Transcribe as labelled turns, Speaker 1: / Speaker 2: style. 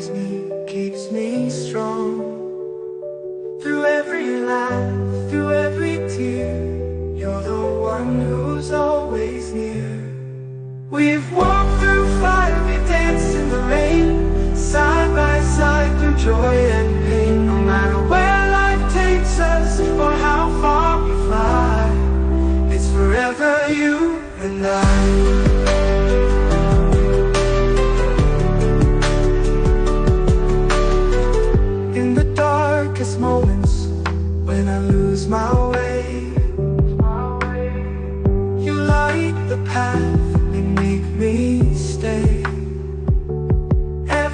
Speaker 1: carries me, keeps me strong. Through every laugh, through every tear, you're the one who's always near. We've walked through fire, we danced in the rain, side by side through joy and pain. No matter where life takes us or how far we fly, it's forever you and I. Moments when I lose my way, you light the path